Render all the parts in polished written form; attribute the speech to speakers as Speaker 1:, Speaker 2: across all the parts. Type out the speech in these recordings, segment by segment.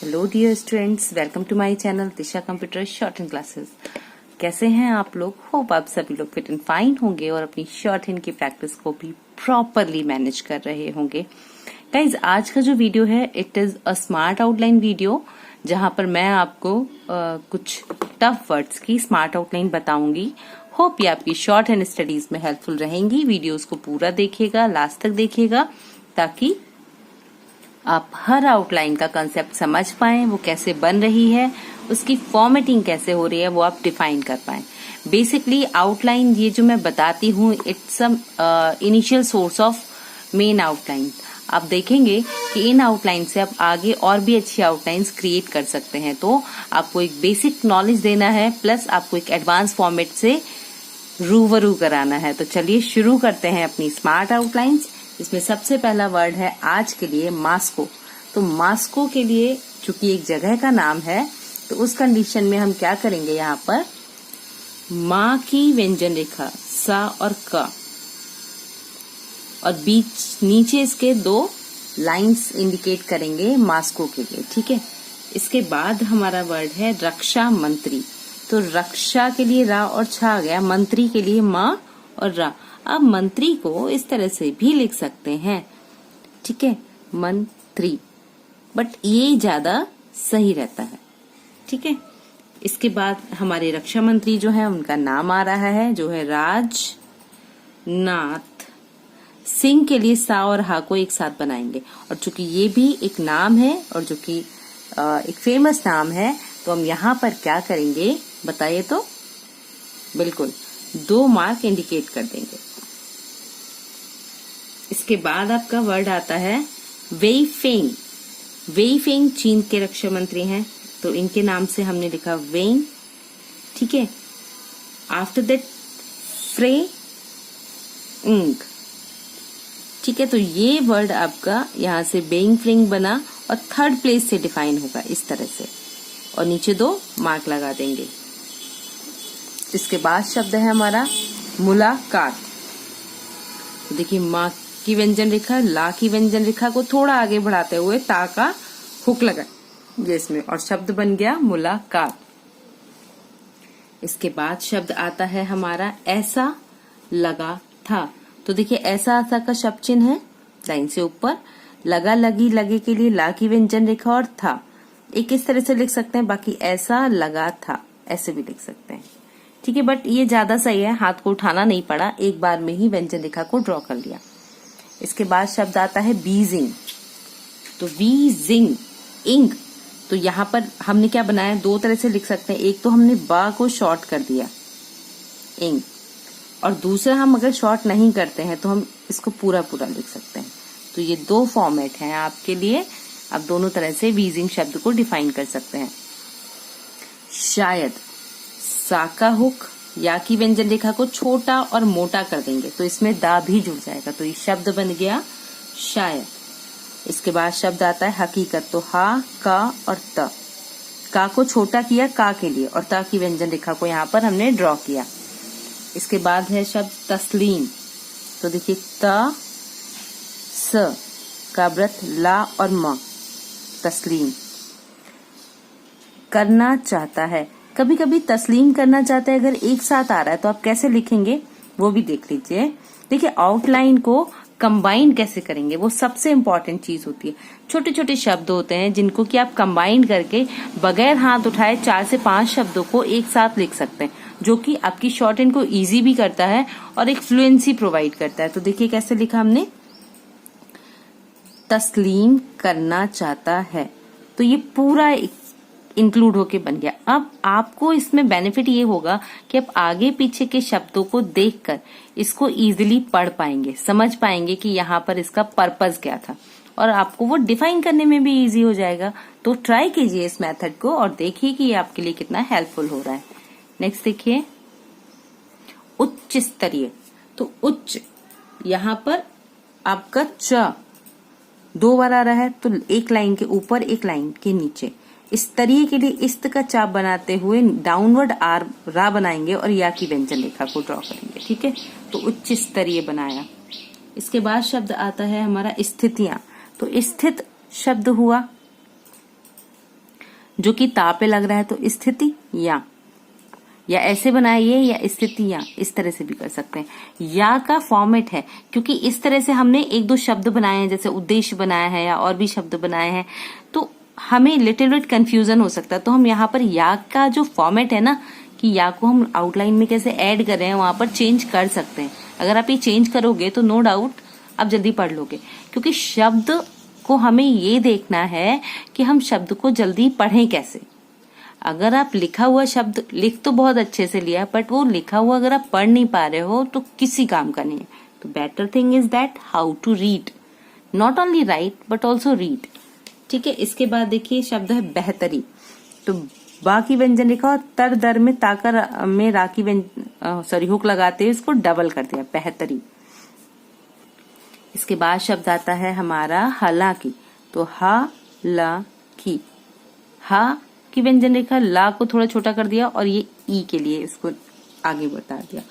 Speaker 1: Hello dear students, welcome to my channel Disha computer shorthand classes. कैसे हैं आप लोग? होप आप सभी लोग फिट एंड फाइन होंगे और अपनी शॉर्ट हैंड की प्रैक्टिस को भी प्रॉपरली मैनेज कर रहे होंगे। गाइज, आज का जो वीडियो है it is a smart outline video, जहां पर मैं आपको कुछ टफ वर्ड्स की स्मार्ट आउटलाइन बताऊंगी। होप ये आपकी शॉर्ट हैंड स्टडीज में हेल्पफुल रहेंगी। वीडियोस को पूरा देखिएगा, लास्ट तक देखिएगा, ताकि आप हर आउटलाइन का कंसेप्ट समझ पाएं, वो कैसे बन रही है, उसकी फॉर्मेटिंग कैसे हो रही है, वो आप डिफाइन कर पाएं। बेसिकली आउटलाइन ये जो मैं बताती हूँ it's initial source of main outline. आप देखेंगे कि इन आउटलाइन से आप आगे और भी अच्छी आउटलाइंस क्रिएट कर सकते हैं। तो आपको एक बेसिक नॉलेज देना है, प्लस आपको एक एडवांस फॉर्मेट से रूबरू कराना है। तो चलिए शुरू करते हैं अपनी स्मार्ट आउटलाइंस। इसमें सबसे पहला वर्ड है आज के लिए मास्को। तो मास्को के लिए चूंकि एक जगह का नाम है, तो उस कंडीशन में हम क्या करेंगे, यहाँ पर माँ की व्यंजन रेखा सा और क, और बीच नीचे इसके दो लाइंस इंडिकेट करेंगे मास्को के लिए। ठीक है। इसके बाद हमारा वर्ड है रक्षा मंत्री। तो रक्षा के लिए रा और छा आ गया, मंत्री के लिए माँ और रा। अब मंत्री को इस तरह से भी लिख सकते हैं, ठीक है, मंत्री, बट ये ज्यादा सही रहता है। ठीक है। इसके बाद हमारे रक्षा मंत्री जो है उनका नाम आ रहा है, जो है राजनाथ सिंह। के लिए सा और हा को एक साथ बनाएंगे, और चूंकि ये भी एक नाम है और जो कि एक फेमस नाम है, तो हम यहाँ पर क्या करेंगे बताइए? तो बिल्कुल 2 मार्क इंडिकेट कर देंगे। इसके बाद आपका वर्ड आता है वेई फेंग। वेई फेंग चीन के रक्षा मंत्री हैं, तो इनके नाम से हमने लिखा वेंग। ठीक है। आफ्टर दैट फ्रे इंग। ठीक है। तो ये वर्ड आपका यहाँ से बेइंग फ्रिंग बना और थर्ड प्लेस से डिफाइन होगा इस तरह से, और नीचे 2 मार्क लगा देंगे। इसके बाद शब्द है हमारा मुलाकात। देखिए, माँ की व्यंजन रेखा, ला की व्यंजन रेखा को थोड़ा आगे बढ़ाते हुए ता का हुक लगा इसमें, और शब्द बन गया मुलाकात। इसके बाद शब्द आता है हमारा ऐसा लगा था। तो देखिए, ऐसा ऐसा का शब्द चिन्ह है लाइन से ऊपर, लगा लगी लगे के लिए ला की व्यंजन रेखा और था। एक इस तरह से लिख सकते हैं, बाकी ऐसा लगा था ऐसे भी लिख सकते हैं। ठीक है, बट ये ज्यादा सही है, हाथ को उठाना नहीं पड़ा, एक बार में ही व्यंजन रेखा को ड्रॉ कर लिया। इसके बाद शब्द आता है बीजिंग। तो बीजिंग इंग, तो यहाँ पर हमने क्या बनाया, 2 तरह से लिख सकते हैं। एक तो हमने बा को शॉर्ट कर दिया इंग, और दूसरा हम अगर शॉर्ट नहीं करते हैं तो हम इसको पूरा पूरा लिख सकते हैं। तो ये 2 फॉर्मेट हैं आपके लिए, आप दोनों तरह से बीजिंग शब्द को डिफाइन कर सकते हैं। शायद सा का हुक या की व्यंजन रेखा को छोटा और मोटा कर देंगे, तो इसमें दा भी जुड़ जाएगा, तो ये शब्द बन गया शायद। इसके बाद शब्द आता है हकीकत। तो हा, का और त। का को छोटा किया का के लिए, और ता की व्यंजन रेखा को यहाँ पर हमने ड्रॉ किया। इसके बाद है शब्द तस्लीम। तो देखिए, त स का व्रत ला और म, तस्लीम। करना चाहता है, कभी कभी तस्लीम करना चाहता है अगर एक साथ आ रहा है तो आप कैसे लिखेंगे वो भी देख लीजिए। देखिए, आउटलाइन को कंबाइन कैसे करेंगे, वो सबसे इम्पोर्टेंट चीज होती है। छोटे छोटे शब्द होते हैं जिनको कि आप कंबाइन करके बगैर हाथ उठाए 4 से 5 शब्दों को एक साथ लिख सकते हैं, जो कि आपकी शॉर्ट हैंड को इजी भी करता है और एक फ्लुएंसी प्रोवाइड करता है। तो देखिए कैसे लिखा हमने, तस्लीम करना चाहता है, तो ये पूरा इंक्लूड होके बन गया। अब आपको इसमें बेनिफिट ये होगा कि आप आगे पीछे के शब्दों को देखकर इसको इजीली पढ़ पाएंगे, समझ पाएंगे कि यहाँ पर इसका पर्पस क्या था, और आपको वो डिफाइन करने में भी इजी हो जाएगा। तो ट्राई कीजिए इस मेथड को और देखिए कि ये आपके लिए कितना हेल्पफुल हो रहा है। नेक्स्ट देखिए, उच्च स्तरीय। तो उच्च, यहाँ पर आपका च 2 बार आ रहा है, तो एक लाइन के ऊपर एक लाइन के नीचे। स्तरीय के लिए इस्त का चाप बनाते हुए डाउनवर्ड आर रा बनाएंगे और या की व्यंजन रेखा को ड्रॉ करेंगे। ठीक है, तो उच्च स्तरीय बनाया। इसके बाद शब्द आता है हमारा स्थितियां। तो स्थित शब्द हुआ, जो कि ता पे लग रहा है तो स्थिति या ऐसे बनाइए, या स्थिति या, इस तरह से भी कर सकते हैं। या का फॉर्मेट है, क्योंकि इस तरह से हमने एक दो शब्द बनाए हैं, जैसे उद्देश्य बनाया है या और भी शब्द बनाए हैं, तो हमें लिटिल बिट कंफ्यूजन हो सकता है। तो हम यहाँ पर या का जो फॉर्मेट है ना, कि या को हम आउटलाइन में कैसे ऐड कर रहे हैं, वहां पर चेंज कर सकते हैं। अगर आप ये चेंज करोगे तो नो डाउट आप जल्दी पढ़ लोगे, क्योंकि शब्द को हमें ये देखना है कि हम शब्द को जल्दी पढ़ें कैसे। अगर आप लिखा हुआ शब्द लिख तो बहुत अच्छे से लिया, बट वो लिखा हुआ अगर आप पढ़ नहीं पा रहे हो तो किसी काम का नहीं है। तो better thing is that how to read, not only write but also read. ठीक है, इसके बाद देखिए शब्द है बेहतरी। तो बा की व्यंजन रेखा और तर दर में ताकर में रा की हुक लगाते हुए इसको डबल कर दिया, बेहतरी। इसके बाद शब्द आता है हमारा हालांकि। तो हा ला की, हा की व्यंजन रेखा, ला को थोड़ा छोटा कर दिया और ये ई के लिए इसको आगे बता दिया।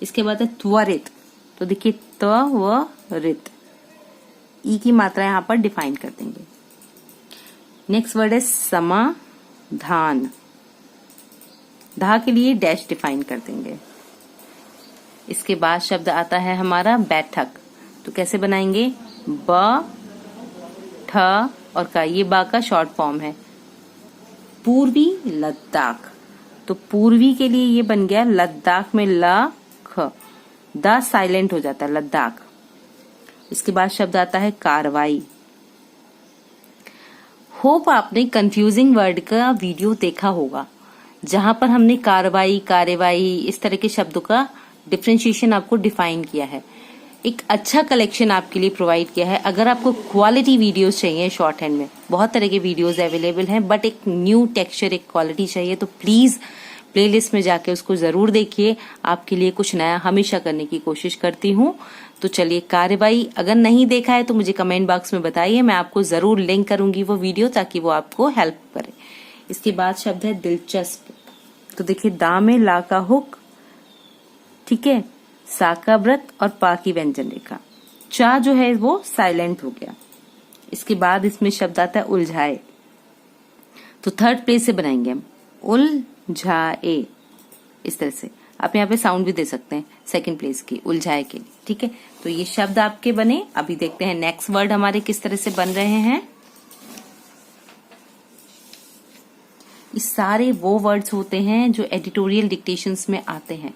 Speaker 1: इसके बाद है त्वरित। तो देखिए त व रित, ई की मात्रा यहां पर डिफाइन कर देंगे। नेक्स्ट वर्ड है समाधान। धा के लिए डैश डिफाइन कर देंगे। इसके बाद शब्द आता है हमारा बैठक। तो कैसे बनाएंगे, ब ठ और का, ये बा का शॉर्ट फॉर्म है। पूर्वी लद्दाख, तो पूर्वी के लिए ये बन गया लद्दाख में ल ख, द साइलेंट हो जाता है लद्दाख। इसके बाद शब्द आता है कार्रवाई। होप आपने कंफ्यूजिंग वर्ड का वीडियो देखा होगा, जहां पर हमने कार्रवाई, कार्यवाही, इस तरह के शब्दों का डिफरेंशिएशन आपको डिफाइन किया है। एक अच्छा कलेक्शन आपके लिए प्रोवाइड किया है। अगर आपको क्वालिटी वीडियोस चाहिए शॉर्ट हैंड में, बहुत तरह के वीडियोस अवेलेबल हैं, बट एक न्यू टेक्सचर, एक क्वालिटी चाहिए, तो प्लीज प्लेलिस्ट में जाके उसको जरूर देखिए। आपके लिए कुछ नया हमेशा करने की कोशिश करती हूँ। तो चलिए, कार्यवाही अगर नहीं देखा है तो मुझे कमेंट बॉक्स में बताइए, मैं आपको जरूर लिंक करूंगी वो वीडियो, ताकि वो आपको हेल्प करे। इसके बाद शब्द है दिलचस्प। तो देखिए दा में ला का हुक, ठीक है, सा का व्रत और पा की व्यंजन रेखा। चा जो है वो साइलेंट हो गया। इसके बाद इसमें शब्द आता है उलझाए। तो थर्ड प्लेस से बनाएंगे हम, उलझाए, इस तरह से। आप यहाँ पे साउंड भी दे सकते हैं सेकंड प्लेस की, उलझाए के लिए। ठीक है, तो ये शब्द आपके बने। अभी देखते हैं नेक्स्ट वर्ड हमारे किस तरह से बन रहे हैं। ये सारे वो वर्ड्स होते हैं जो एडिटोरियल डिक्टेशंस में आते हैं।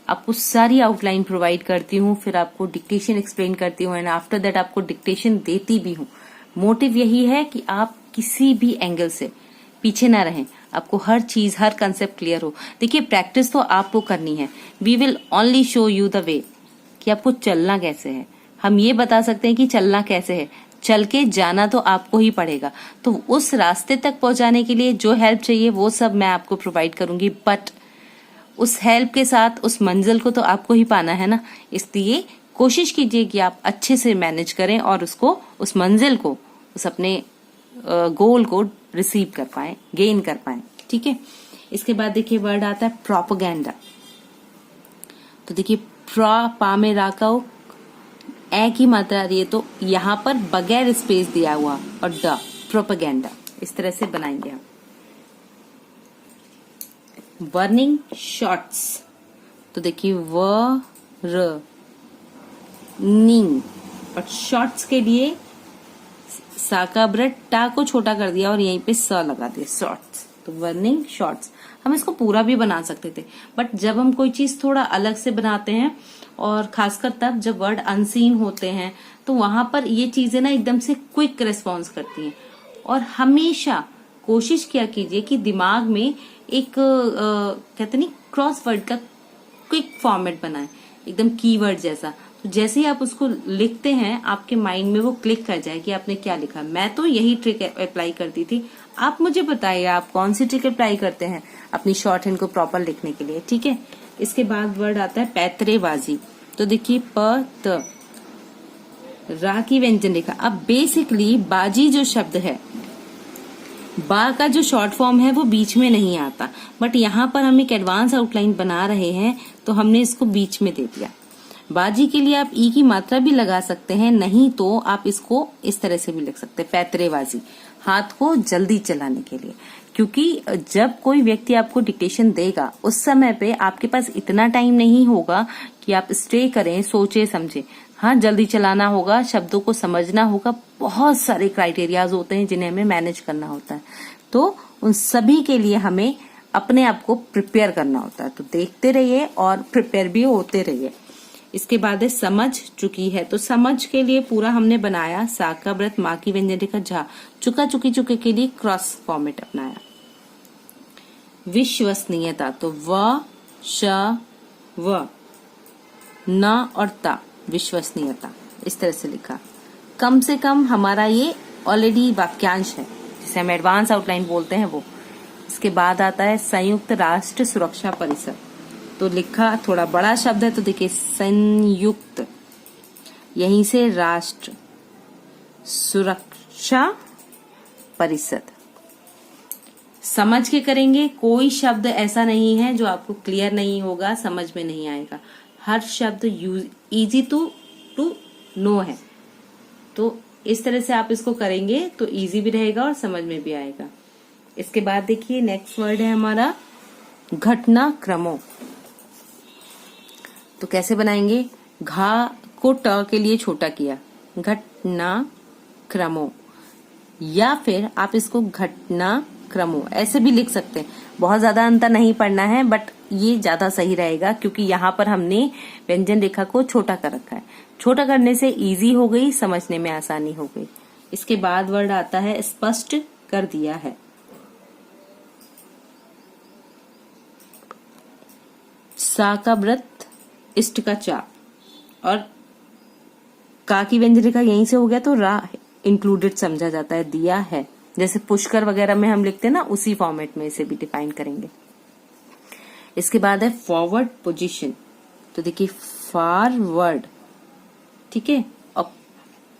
Speaker 1: आपको सारी आउटलाइन प्रोवाइड करती हूँ, फिर आपको डिक्टेशन एक्सप्लेन करती हूँ, एंड आफ्टर दैट आपको डिक्टेशन देती भी हूँ। मोटिव यही है कि आप किसी भी एंगल से पीछे ना रहें, आपको हर चीज, हर कंसेप्ट क्लियर हो। देखिए, प्रैक्टिस तो आपको करनी है। We will only show you the way, कि आपको चलना कैसे है। हम ये बता सकते हैं कि चलना कैसे है, चल के जाना तो आपको ही पड़ेगा। तो उस रास्ते तक पहुंचाने के लिए जो हेल्प चाहिए वो सब मैं आपको प्रोवाइड करूंगी, बट उस हेल्प के साथ उस मंजिल को तो आपको ही पाना है ना। इसलिए कोशिश कीजिए कि आप अच्छे से मैनेज करें और उसको, उस मंजिल को, उस अपने गोल को रिसीव कर पाए, गेन कर पाए। ठीक है, इसके बाद देखिए वर्ड आता है प्रोपेगेंडा। तो देखिए पा में रा का ए की मात्रा आ रही है, तो यहाँ पर बगैर स्पेस दिया हुआ और ड, प्रोपेगेंडा, इस तरह से बनाएंगे हम। Burning shots. तो देखिए व र निंग, और शॉर्ट्स के लिए सा का ब्रेड, टा को छोटा कर दिया और यहीं पे स लगा दिया, शॉर्ट्स। तो बर्निंग शॉर्ट्स। हम इसको पूरा भी बना सकते थे, बट जब हम कोई चीज थोड़ा अलग से बनाते हैं, और खासकर तब जब वर्ड अनसीन होते हैं, तो वहां पर ये चीजें ना एकदम से क्विक रिस्पॉन्स करती हैं। और हमेशा कोशिश किया कीजिए कि दिमाग में एक कहते नहीं, क्रॉस वर्ड का क्विक फॉर्मेट बनाएं, एकदम कीवर्ड जैसा। तो जैसे ही आप उसको लिखते हैं, आपके माइंड में वो क्लिक कर जाए कि आपने क्या लिखा। मैं तो यही ट्रिक अप्लाई करती थी। आप मुझे बताइए आप कौन सी ट्रिक अप्लाई करते हैं अपनी शॉर्ट हैंड को प्रॉपर लिखने के लिए। ठीक है, इसके बाद वर्ड आता है पैतरेबाजी। तो देखिए प त रा की व्यंजन रेखा। अब बेसिकली बाजी जो शब्द है, बा का जो शॉर्ट फॉर्म है वो बीच में नहीं आता, बट यहाँ पर हम एक एडवांस आउटलाइन बना रहे हैं तो हमने इसको बीच में दे दिया। बाजी के लिए आप ई की मात्रा भी लगा सकते हैं, नहीं तो आप इसको इस तरह से भी लिख सकते हैं, पैतरेबाजी, हाथ को जल्दी चलाने के लिए। क्योंकि जब कोई व्यक्ति आपको डिक्टेशन देगा उस समय पे आपके पास इतना टाइम नहीं होगा कि आप स्टे करें, सोचे समझे। हाँ, जल्दी चलाना होगा, शब्दों को समझना होगा, बहुत सारे क्राइटेरियाज होते हैं जिन्हें हमें मैनेज करना होता है। तो उन सभी के लिए हमें अपने आप को प्रिपेयर करना होता है। तो देखते रहिए और प्रिपेयर भी होते रहिए। इसके बाद है समझ चुकी है। तो समझ के लिए पूरा हमने बनाया सा का व्रत, माँ की व्यंजन रेखा, झा, चुका चुकी चुके के लिए क्रॉस फॉर्मेट अपनाया। विश्वसनीयता, तो व श व न और ता, विश्वसनीयता, इस तरह से लिखा। कम से कम हमारा ये ऑलरेडी वाक्यांश है जिसे हम एडवांस आउटलाइन बोलते हैं वो। इसके बाद आता है संयुक्त राष्ट्र सुरक्षा परिषद। तो लिखा थोड़ा बड़ा शब्द है, तो देखिए संयुक्त, यहीं से राष्ट्र सुरक्षा परिषद। समझ के करेंगे, कोई शब्द ऐसा नहीं है जो आपको क्लियर नहीं होगा, समझ में नहीं आएगा। हर शब्द इजी टू नो है। तो इस तरह से आप इसको करेंगे तो इजी भी रहेगा और समझ में भी आएगा। इसके बाद देखिए नेक्स्ट वर्ड है हमारा घटनाक्रमों। तो कैसे बनाएंगे, घा को ट के लिए छोटा किया, घटनाक्रमों, या फिर आप इसको घटनाक्रमों ऐसे भी लिख सकते हैं। बहुत ज्यादा अंतर नहीं पड़ना है, बट ये ज्यादा सही रहेगा क्योंकि यहाँ पर हमने व्यंजन रेखा को छोटा कर रखा है। छोटा करने से इजी हो गई, समझने में आसानी हो गई। इसके बाद वर्ड आता है स्पष्ट कर दिया है। सा का व्रत, इष्ट का चा, और का की व्यंजन रेखा यहीं से हो गया तो रा इंक्लूडेड समझा जाता है, दिया है। जैसे पुष्कर वगैरह में हम लिखते हैं ना, उसी फॉर्मेट में इसे भी डिफाइन करेंगे। इसके बाद है फॉरवर्ड पोजीशन। तो देखिए फॉरवर्ड, ठीक है, और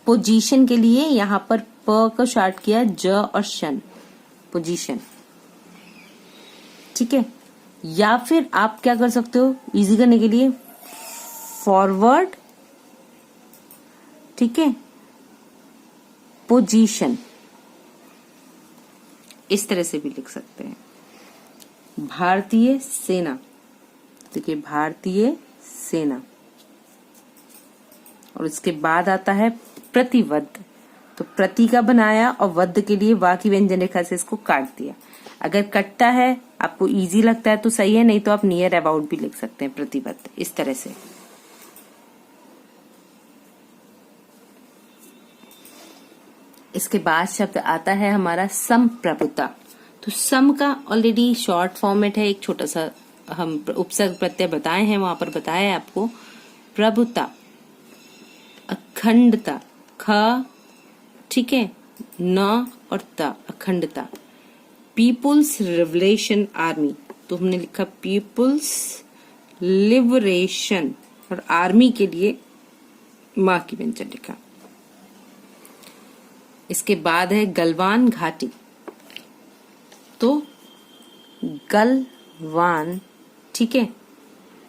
Speaker 1: पोजीशन के लिए यहाँ पर प को शार्ट किया, ज और शन, पोजीशन, ठीक है। या फिर आप क्या कर सकते हो इजी करने के लिए, फॉरवर्ड, ठीक है, पोजीशन, इस तरह से भी लिख सकते हैं। भारतीय सेना, देखिए भारतीय सेना। और इसके बाद आता है प्रतिवद्ध। तो प्रति का बनाया और वद्ध के लिए वा की व्यंजन रेखा से इसको काट दिया। अगर कटता है, आपको इजी लगता है तो सही है, नहीं तो आप नियर अबाउट भी लिख सकते हैं, प्रतिवद्ध, इस तरह से। इसके बाद शब्द आता है हमारा संप्रभुता। तो सम का ऑलरेडी शॉर्ट फॉर्मेट है, एक छोटा सा हम उपसर्ग प्रत्यय बताए हैं, वहां पर बताया है आपको। प्रभुता, अखंडता, ख, ठीक है, न और ता, अखंडता। पीपुल्स लिबरेशन आर्मी, तो हमने लिखा पीपुल्स लिबरेशन, और आर्मी के लिए माँ की व्यंजन रेखा। इसके बाद है गलवान घाटी। तो गलवान, ठीक है,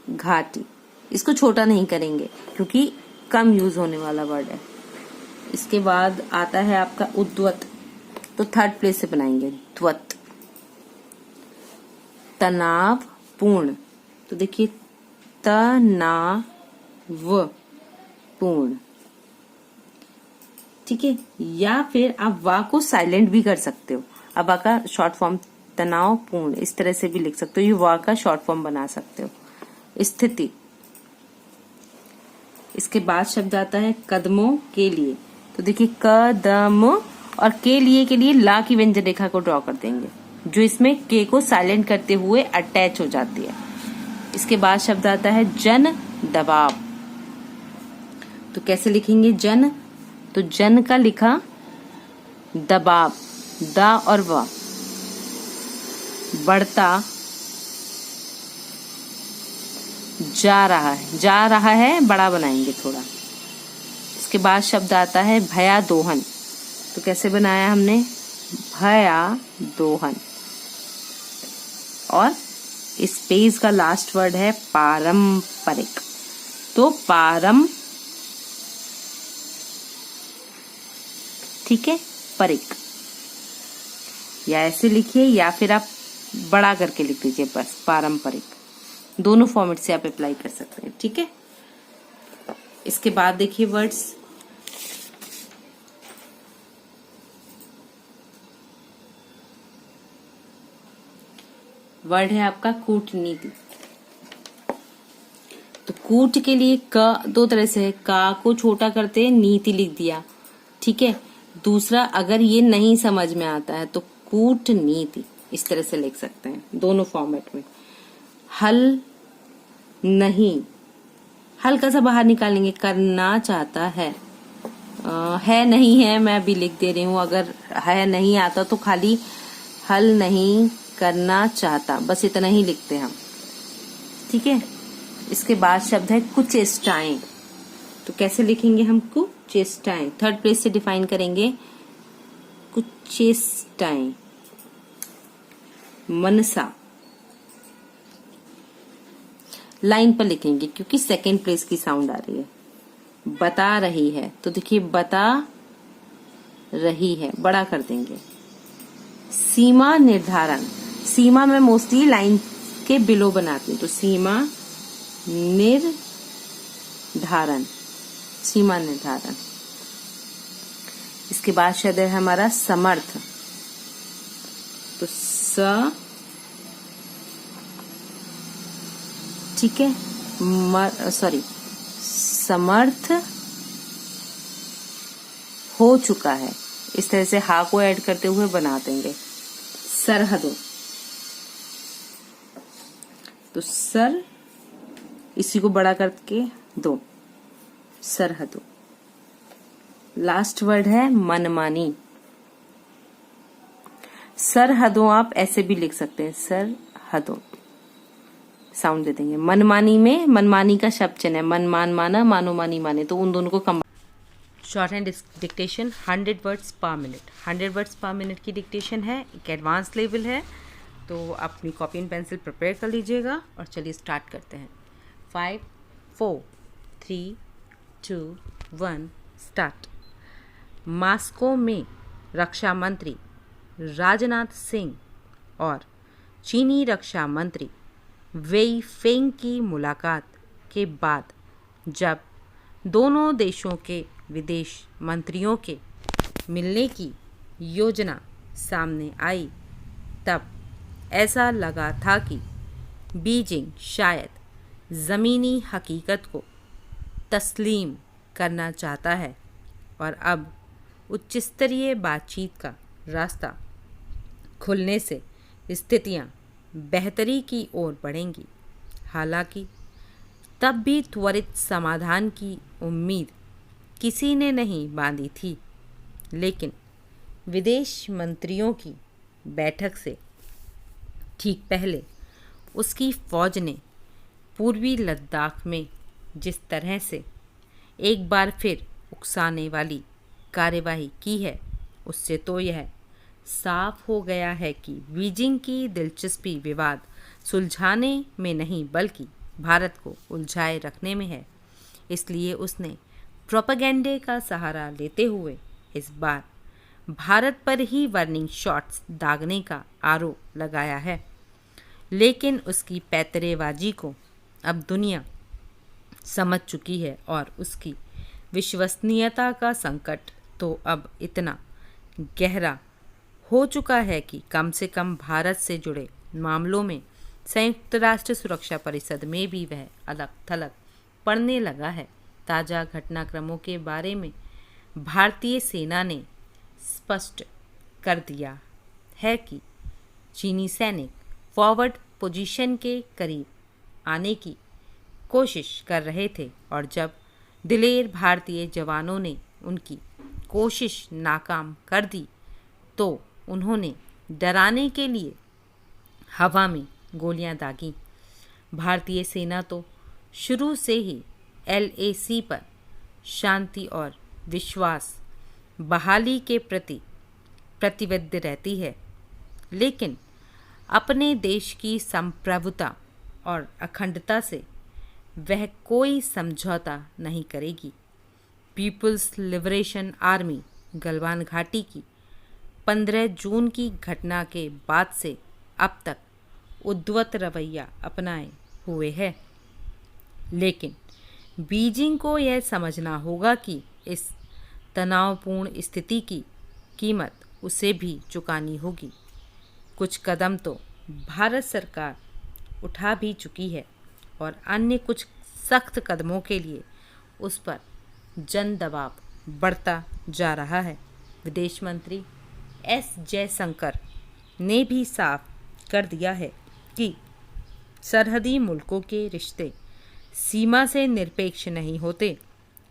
Speaker 1: घाटी, इसको छोटा नहीं करेंगे क्योंकि कम यूज होने वाला वर्ड है। इसके बाद आता है आपका उद्वत। तो थर्ड प्लेस से बनाएंगे, द्वत, तनाव पूर्ण। तो देखिए तनाव पूर्ण, ठीक है। या फिर आप वा को साइलेंट भी कर सकते हो। अब वा का शॉर्ट फॉर्म तनाव पूर्ण, इस तरह से भी लिख सकते हो, ये वा का शॉर्ट फॉर्म बना सकते हो। स्थिति। इसके बाद शब्द आता है कदमों के लिए। तो देखिए कदम और के लिए ला की व्यंजन रेखा को ड्रॉ कर देंगे, जो इसमें के को साइलेंट करते हुए अटैच हो जाती है। इसके बाद शब्द आता है जन दबाव। तो कैसे लिखेंगे जन, तो जन का लिखा दबाव, दा और वा, बढ़ता जा रहा है, बड़ा बनाएंगे थोड़ा। इसके बाद शब्द आता है भया दोहन। तो कैसे बनाया हमने, भया दोहन, और इस पेज का लास्ट वर्ड है पारंपरिक। तो ठीक है, परिक, या ऐसे लिखिए या फिर आप बड़ा करके लिख दीजिए, बस पारंपरिक। दोनों फॉर्मेट से आप अप्लाई कर सकते हैं, ठीक है। इसके बाद देखिए वर्ड्स, वर्ड है आपका कूटनीति। तो कूट के लिए क दो तरह से है, का को छोटा करते नीति लिख दिया, ठीक है। दूसरा, अगर ये नहीं समझ में आता है तो कूटनीति इस तरह से लिख सकते हैं, दोनों फॉर्मेट में। हल नहीं, हल्का सा बाहर निकालेंगे, करना चाहता है। है नहीं है मैं भी लिख दे रही हूँ, अगर है नहीं आता तो खाली हल नहीं करना चाहता, बस इतना ही लिखते हैं हम, ठीक है। इसके बाद शब्द है कुचेष्टाएं। तो कैसे लिखेंगे हम कुचेष्टाएं? थर्ड प्लेस से डिफाइन करेंगे। कुचेष्टाएं, मनसा लाइन पर लिखेंगे क्योंकि सेकेंड प्लेस की साउंड आ रही है। बता रही है, तो देखिए बता रही है, बड़ा कर देंगे। सीमा निर्धारण, सीमा में मोस्टली लाइन के बिलो बनाती हूँ, तो सीमा निर्धारण, सीमा निर्धारण। इसके बाद शब्द है हमारा समर्थ। तो ठीक है, समर्थ हो चुका है, इस तरह से हा को ऐड करते हुए बना देंगे। सरहदों, तो सर इसी को बड़ा करके दो, सरहदों। लास्ट वर्ड है मनमानी। सरहदों आप ऐसे भी लिख सकते हैं, सरहदों साउंड दे देंगे। मनमानी में मनमानी का शब्द चयन है, मनमान माना, मानो मानी माने, तो उन दोनों को कम। Shorthand dictation 100 words per minute, 100 words per minute की डिक्टेशन है, एक एडवांस लेवल है। तो अपनी कॉपी एंड पेंसिल प्रिपेयर कर लीजिएगा और चलिए स्टार्ट करते हैं। 5 4 3 2 1 स्टार्ट। मॉस्को में रक्षा मंत्री राजनाथ सिंह और चीनी रक्षा मंत्री वेई फेंग की मुलाकात के बाद जब दोनों देशों के विदेश मंत्रियों के मिलने की योजना सामने आई, तब ऐसा लगा था कि बीजिंग शायद ज़मीनी हकीकत को तस्लीम करना चाहता है और अब उच्च स्तरीय बातचीत का रास्ता खुलने से स्थितियां बेहतरी की ओर बढ़ेंगी। हालांकि तब भी त्वरित समाधान की उम्मीद किसी ने नहीं बांधी थी, लेकिन विदेश मंत्रियों की बैठक से ठीक पहले उसकी फौज ने पूर्वी लद्दाख में जिस तरह से एक बार फिर उकसाने वाली कार्यवाही की है, उससे तो यह साफ हो गया है कि बीजिंग की दिलचस्पी विवाद सुलझाने में नहीं बल्कि भारत को उलझाए रखने में है। इसलिए उसने प्रोपेगेंडे का सहारा लेते हुए इस बार भारत पर ही वार्निंग शॉट्स दागने का आरोप लगाया है। लेकिन उसकी पैतरेबाजी को अब दुनिया समझ चुकी है और उसकी विश्वसनीयता का संकट तो अब इतना गहरा हो चुका है कि कम से कम भारत से जुड़े मामलों में संयुक्त राष्ट्र सुरक्षा परिषद में भी वह अलग थलग पड़ने लगा है। ताज़ा घटनाक्रमों के बारे में भारतीय सेना ने स्पष्ट कर दिया है कि चीनी सैनिक फॉरवर्ड पोजीशन के करीब आने की कोशिश कर रहे थे और जब दिलेर भारतीय जवानों ने उनकी कोशिश नाकाम कर दी तो उन्होंने डराने के लिए हवा में गोलियां दागी। भारतीय सेना तो शुरू से ही LAC पर शांति और विश्वास बहाली के प्रति प्रतिबद्ध रहती है, लेकिन अपने देश की संप्रभुता और अखंडता से वह कोई समझौता नहीं करेगी। पीपुल्स लिबरेशन आर्मी गलवान घाटी की 15 जून की घटना के बाद से अब तक उद्धत रवैया अपनाए हुए है। लेकिन बीजिंग को यह समझना होगा कि इस तनावपूर्ण स्थिति की कीमत उसे भी चुकानी होगी। कुछ कदम तो भारत सरकार उठा भी चुकी है और अन्य कुछ सख्त कदमों के लिए उस पर जन दबाव बढ़ता जा रहा है। विदेश मंत्री एस जयशंकर ने भी साफ कर दिया है कि सरहदी मुल्कों के रिश्ते सीमा से निरपेक्ष नहीं होते।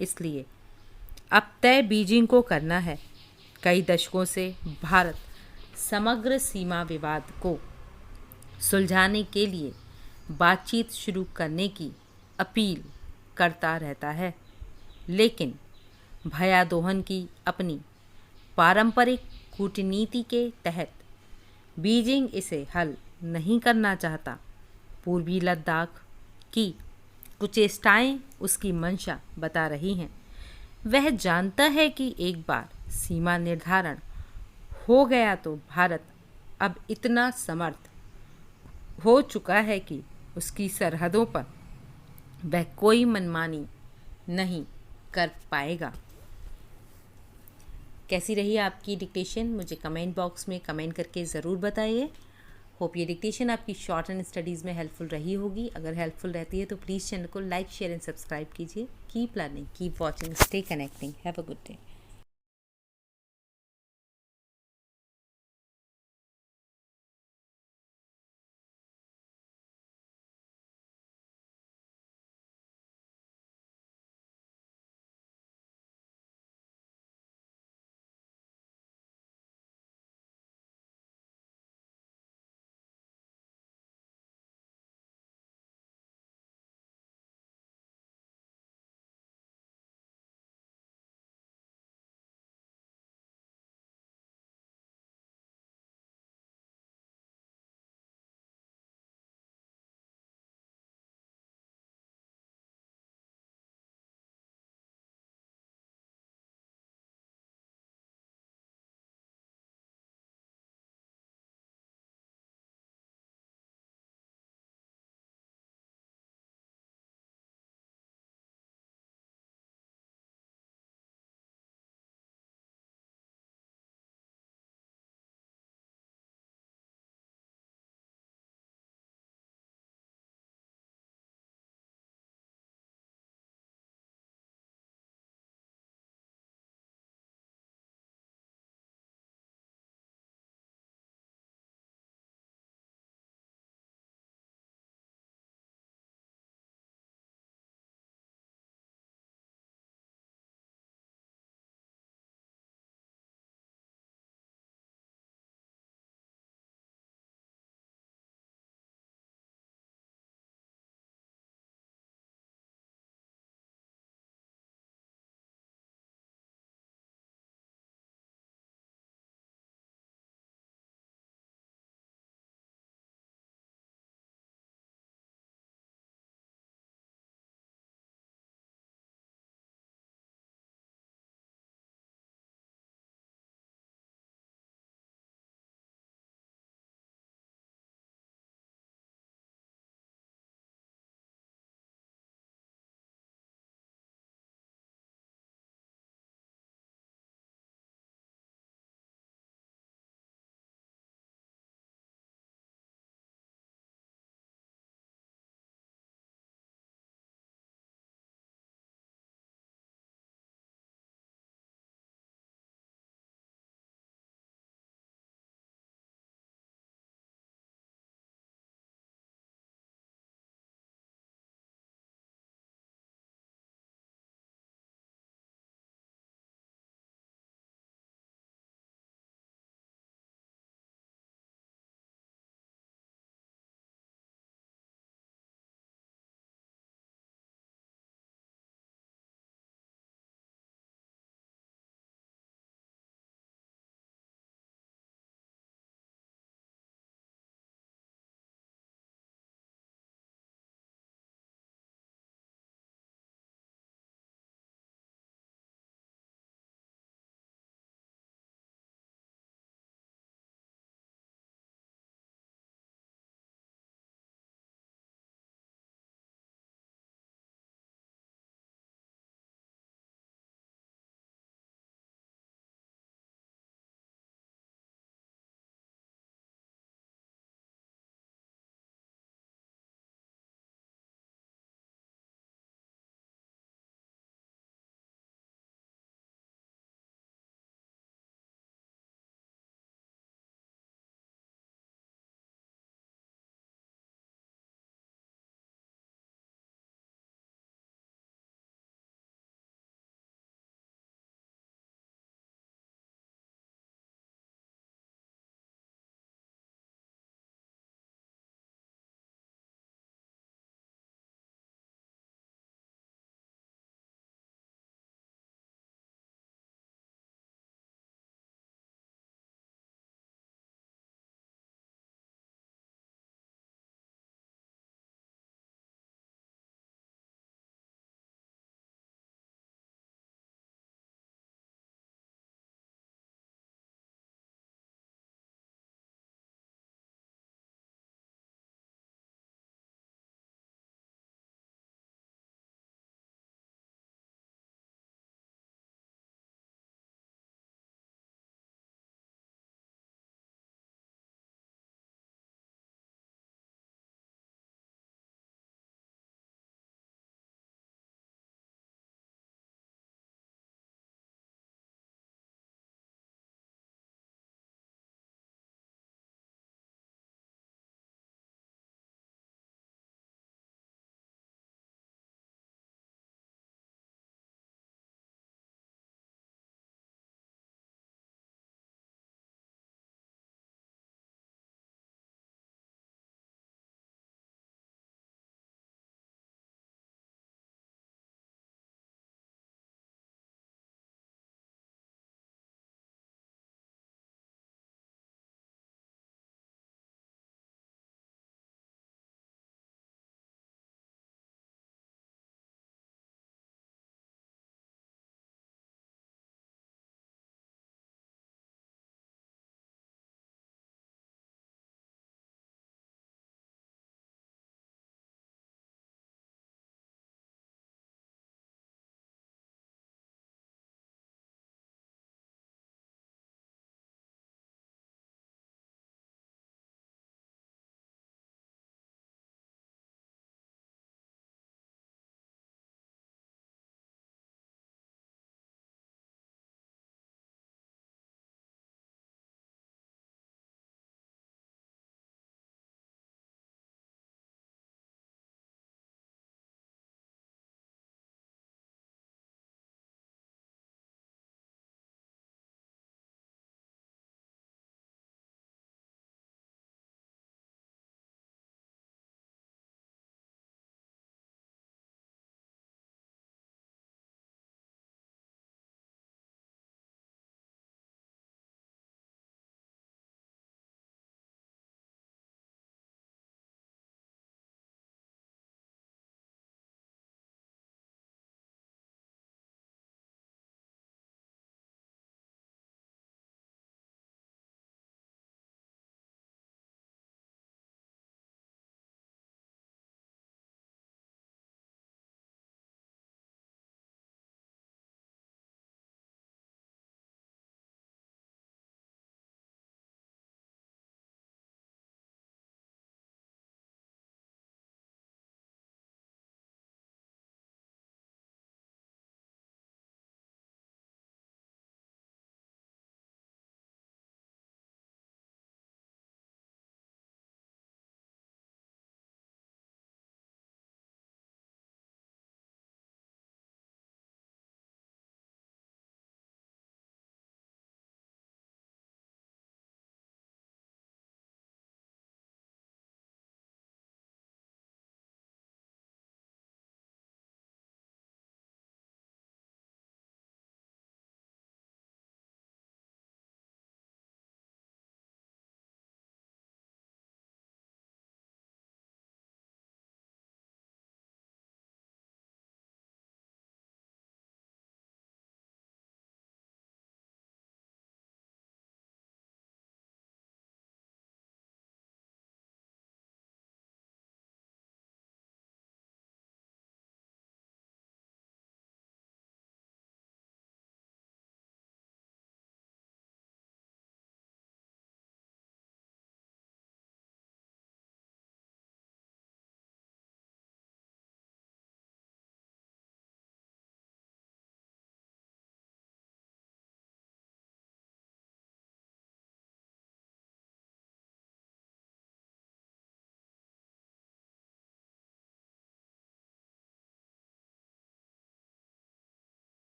Speaker 1: इसलिए अब तय बीजिंग को करना है। कई दशकों से भारत समग्र सीमा विवाद को सुलझाने के लिए बातचीत शुरू करने की अपील करता रहता है, लेकिन भयादोहन की अपनी पारंपरिक कूटनीति के तहत बीजिंग इसे हल नहीं करना चाहता। पूर्वी लद्दाख की कुचेष्टाएं उसकी मंशा बता रही हैं। वह जानता है कि एक बार सीमा निर्धारण हो गया तो भारत अब इतना समर्थ हो चुका है कि उसकी सरहदों पर वह कोई मनमानी नहीं कर पाएगा। कैसी रही आपकी डिक्टेशन? मुझे कमेंट बॉक्स में कमेंट करके ज़रूर बताइए। होप ये डिक्टेशन आपकी शॉर्ट एंड स्टडीज़ में हेल्पफुल रही होगी। अगर हेल्पफुल रहती है तो प्लीज़ चैनल को लाइक, शेयर एंड सब्सक्राइब कीजिए। Keep learning, keep watching, stay connecting. Have a good day.